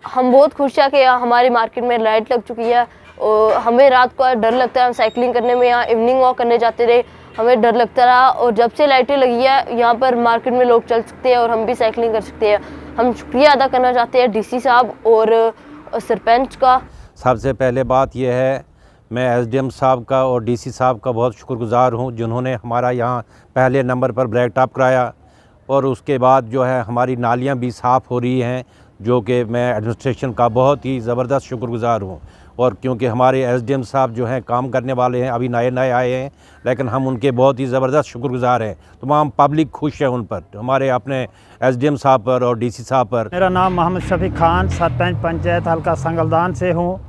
हम बहुत खुश हैं कि यहाँ हमारी मार्केट में लाइट लग चुकी है। और हमें रात को डर लगता है, हम साइकिलिंग करने में यहाँ इवनिंग वॉक करने जाते रहे, हमें डर लगता रहा। और जब से लाइटें लगी है यहाँ पर मार्केट में लोग चल सकते हैं और हम भी साइकिलिंग कर सकते हैं। हम शुक्रिया अदा करना चाहते हैं डीसी साहब और सरपंच का। सबसे पहले बात यह है, मैं एसडीएम साहब का और डीसी साहब का बहुत शुक्रगुज़ार हूँ जिन्होंने हमारा यहाँ पहले नंबर पर ब्लैक टॉप कराया। और उसके बाद जो है हमारी नालियाँ भी साफ़ हो रही हैं, जो कि मैं एडमिनिस्ट्रेशन का बहुत ही ज़बरदस्त शुक्रगुज़ार हूँ। और क्योंकि हमारे एसडीएम साहब जो हैं काम करने वाले हैं, अभी नए नए आए हैं, लेकिन हम उनके बहुत ही ज़बरदस्त शुक्रगुज़ार हैं। तमाम पब्लिक खुश है उन पर, हमारे अपने एसडीएम साहब पर और डीसी साहब पर। मेरा नाम मोहम्मद शफीक खान, सरपंच पंचायत हल्का संगलदान से हूँ।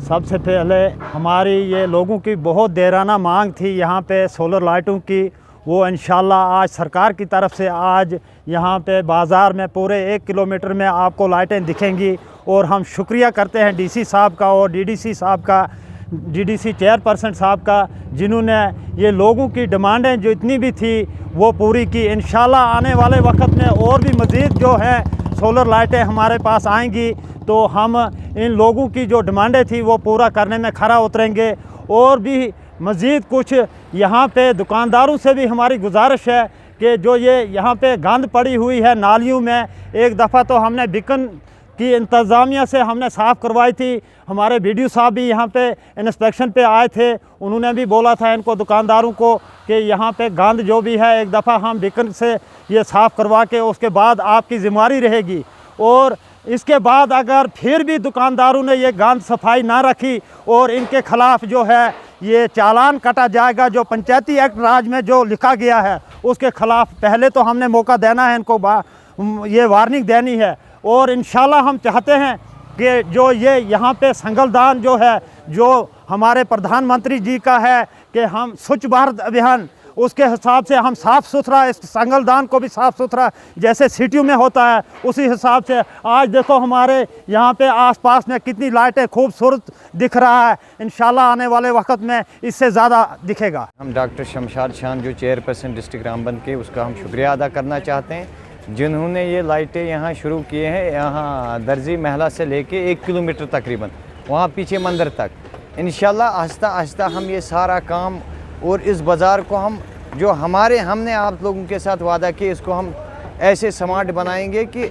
सबसे पहले हमारी ये लोगों की बहुत देराना मांग थी यहाँ पे सोलर लाइटों की, वो इंशाल्लाह आज सरकार की तरफ से आज यहाँ पे बाज़ार में पूरे 1 किलोमीटर में आपको लाइटें दिखेंगी। और हम शुक्रिया करते हैं डीसी साहब का और डीडीसी साहब का, डीडीसी चेयरपर्सन साहब का, जिन्होंने ये लोगों की डिमांडें जो इतनी भी थी वो पूरी की। इंशाल्लाह आने वाले वक्त में और भी मज़ीद जो है सोलर लाइटें हमारे पास आएंगी, तो हम इन लोगों की जो डिमांडें थी वो पूरा करने में खरा उतरेंगे। और भी मज़ीद कुछ यहाँ पे दुकानदारों से भी हमारी गुजारिश है कि जो ये यहाँ पे गंद पड़ी हुई है नालियों में, एक दफ़ा तो हमने बिकन की इंतज़ामिया से हमने साफ़ करवाई थी। हमारे बीडीओ साहब भी यहाँ पे इंस्पेक्शन पे आए थे, उन्होंने भी बोला था इनको दुकानदारों को कि यहाँ पे गंद जो भी है एक दफ़ा हम बिकन से ये साफ़ करवा के उसके बाद आपकी ज़िम्मेदारी रहेगी। और इसके बाद अगर फिर भी दुकानदारों ने ये गंद सफाई ना रखी और इनके ख़िलाफ़ जो है ये चालान कटा जाएगा, जो पंचायती एक्ट राज में जो लिखा गया है उसके ख़िलाफ़ पहले तो हमने मौका देना है इनको, ये वार्निंग देनी है। और इंशाल्लाह हम चाहते हैं कि जो ये यहाँ पे संगलदान जो है, जो हमारे प्रधानमंत्री जी का है कि हम स्वच्छ भारत अभियान, उसके हिसाब से हम साफ़ सुथरा इस संगलदान को भी साफ़ सुथरा जैसे सिटियों में होता है उसी हिसाब से आज देखो हमारे यहाँ पे आसपास में कितनी लाइटें खूबसूरत दिख रहा है। इंशाल्लाह आने वाले वक्त में इससे ज़्यादा दिखेगा। हम डॉक्टर शमशाद शान जो चेयरपर्सन डिस्ट्रिक्ट रामबन के, उसका हम शुक्रिया अदा करना चाहते हैं जिन्होंने ये लाइटें यहाँ शुरू किए हैं। यहाँ दर्जी महला से लेके 1 किलोमीटर तकरीबन वहाँ पीछे मंदिर तक इंशाल्लाह आहिस्ता आहिस्ता हम ये सारा काम और इस बाज़ार को हम जो हमने आप लोगों के साथ वादा किया, इसको हम ऐसे स्मार्ट बनाएंगे कि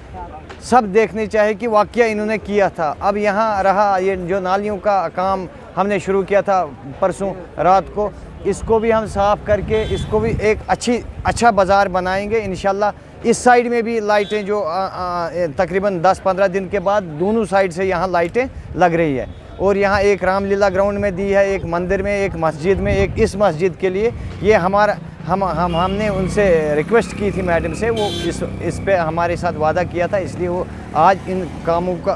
सब देखने चाहे कि वाकया इन्होंने किया था। अब यहाँ रहा ये जो नालियों का काम हमने शुरू किया था परसों रात को, इसको भी हम साफ़ करके इसको भी एक अच्छा बाज़ार बनाएंगे इंशाल्लाह। इस साइड में भी लाइटें जो तकरीबन 10-15 दिन के बाद दोनों साइड से यहाँ लाइटें लग रही है। और यहाँ एक रामलीला ग्राउंड में दी है, एक मंदिर में, एक मस्जिद में, एक इस मस्जिद के लिए। ये हमारा हमने उनसे रिक्वेस्ट की थी मैडम से, वो इस पे हमारे साथ वादा किया था, इसलिए वो आज इन कामों का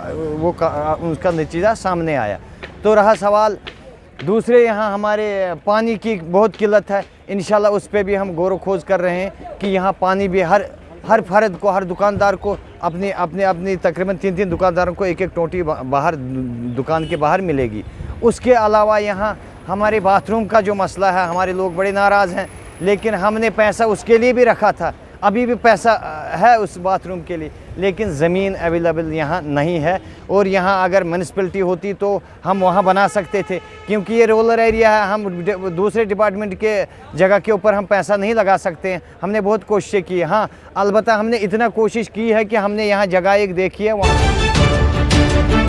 उनका नतीजा सामने आया। तो रहा सवाल दूसरे, यहाँ हमारे पानी की बहुत किल्लत है। इंशाल्लाह उस पे भी हम गौर खोज कर रहे हैं कि यहाँ पानी भी हर फर्द को, हर दुकानदार को अपनी तकरीबन 3 दुकानदारों को एक टोटी बाहर दुकान के बाहर मिलेगी। उसके अलावा यहाँ हमारे बाथरूम का जो मसला है, हमारे लोग बड़े नाराज़ हैं, लेकिन हमने पैसा उसके लिए भी रखा था, अभी भी पैसा है उस बाथरूम के लिए, लेकिन ज़मीन अवेलेबल यहाँ नहीं है। और यहाँ अगर म्यूनिसिपलिटी होती तो हम वहाँ बना सकते थे, क्योंकि ये रूरल एरिया है, हम दूसरे डिपार्टमेंट के जगह के ऊपर हम पैसा नहीं लगा सकते हैं। हमने बहुत कोशिशें की, हाँ अलबत्ता हमने इतना कोशिश की है कि हमने यहाँ जगह एक देखी है वहाँ